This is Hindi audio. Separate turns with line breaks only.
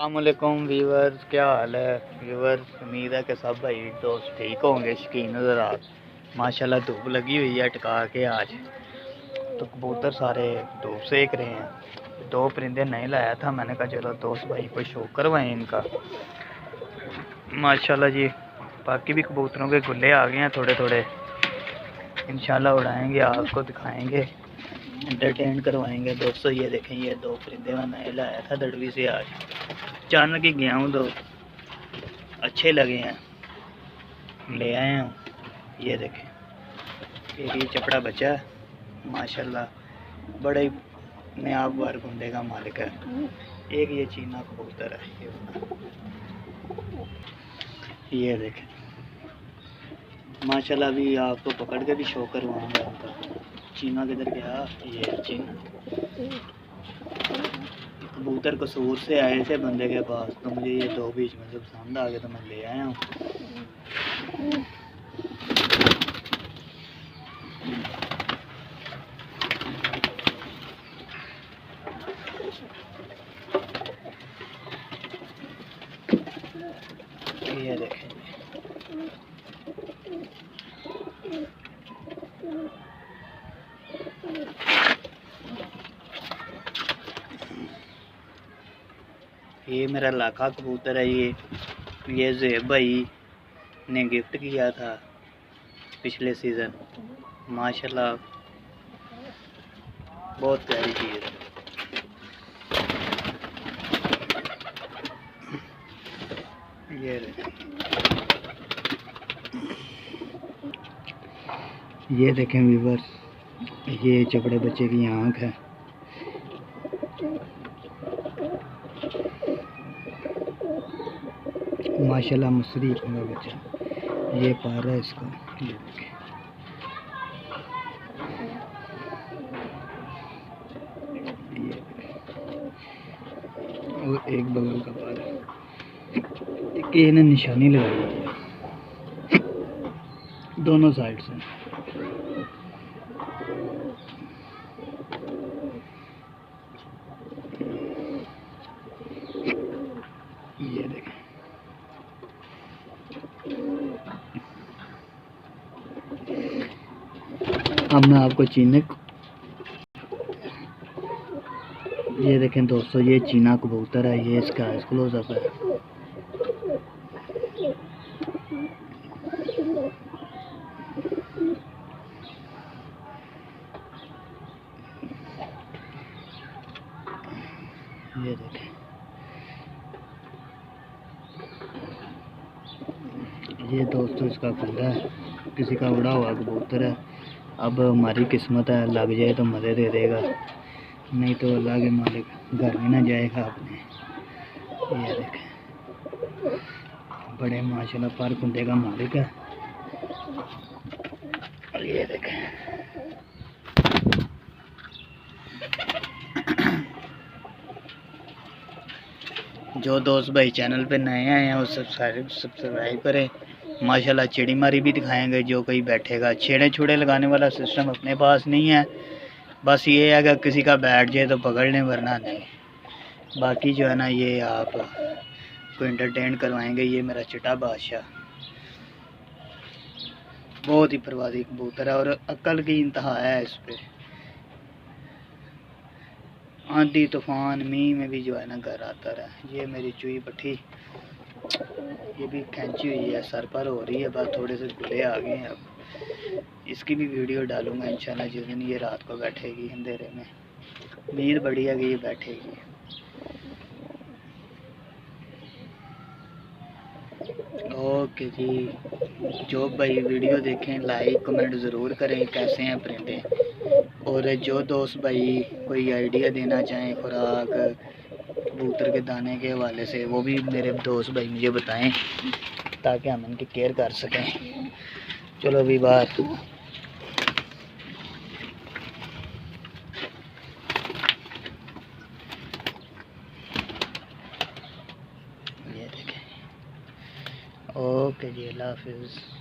अस्सलामुअलैकुम व्यूवर्स, क्या हाल है व्यूवर्स। उम्मीद है कि सब भाई दोस्त ठीक होंगे। शकीन हज़रात माशाल्लाह धूप लगी हुई है टका के आज, तो कबूतर सारे धूप सेक रहे हैं। दो परिंदे नहीं लाया था, मैंने कहा चलो दोस्त भाई को शो करवाएं इनका। माशाल्लाह जी, बाकी भी कबूतरों के गुल्ले आ गए हैं थोड़े थोड़े, इंशाल्लाह उड़ाएंगे, आपको दिखाएंगे, एंटरटेन करवाएंगे दोस्तों। ये देखें, ये दो परिंदे मैं नए लाया था दड़वी से, आज अचानक ही गया हूँ, तो अच्छे लगे हैं, ले आए हूँ। ये देखें, एक ये चपड़ा बच्चा है माशाल्लाह, बड़े नायाब बार गुंडे का मालिक है। एक ये चीना कबूतर है, ये देखें माशाल्लाह। अभी आपको पकड़ के भी शो करवाऊंगा उनका। चीना किधर गया? ये चीना कबूतर कसूर से आए थे बंदे के पास, तो मुझे ये दो बीच में से पसंद आ गए, तो मैं ले आया हूँ। ये देखें, ये मेरा लाखा कबूतर है। ये ज़ेब भाई ने गिफ्ट किया था पिछले सीज़न, माशाल्लाह बहुत प्यारी चीज़ है। ये देखें व्यूवर्स, ये चपड़े बच्चे की आँख है। माशाल्लाह मसरी का बच्चा, ये पारा है इसका। ये देखें, और एक बगल का पारा, एक ने निशानी लगाई है दोनों साइड से। ये देखें, अब मैं आपको ये देखें दोस्तों, ये चीना कबूतर है, ये इसका क्लोजअप है। ये देखें, ये दोस्तों इसका कुंडा है, किसी का उड़ा हुआ कबूतर है। अब हमारी किस्मत है, लग जाए तो मज़े दे देगा, नहीं तो अल्लाह के मालिक घर में ना जाएगा अपने। ये देखें, बड़े माशाल्लाह पर कुंडे का मालिक है। ये देखें, जो दोस्त भाई चैनल पे नए आए हैं वो सब्सक्राइब करें। माशाल्लाह चिड़ी मारी भी दिखाएंगे, जो कोई बैठेगा। छेड़े छुड़े लगाने वाला सिस्टम अपने पास नहीं है, बस ये है कि किसी का बैठ जाए तो पकड़ लें, वरना नहीं। बाकी जो है ना, ये आप को एंटरटेन करवाएंगे। ये मेरा चिट्टा बादशाह बहुत ही परवाज़ी कबूतर है, और अक्ल की इंतहा है इस पर। आंधी तूफान मीह में भी जो है ना घर आता रहा। ये मेरी चुई पट्टी, ये भी खींची हुई है, सर पर हो रही है, बस थोड़े से गुले आ गए हैं। अब इसकी भी वीडियो डालूंगा इंशाल्लाह जिस दिन ये रात को बैठेगी अंधेरे में। उम्मीद बड़ी है कि ये बैठेगी। ओके जी, जो भाई वीडियो देखें लाइक कमेंट ज़रूर करें कैसे हैं परिंदे। और जो दोस्त भाई कोई आइडिया देना चाहें खुराक कबूतर के दाने के हवाले से, वो भी मेरे दोस्त भाई मुझे बताएं, ताकि हम इनकी केयर कर सकें। चलो अभी बात, ये देखें। ओके जी, अल्लाह हाफिज़।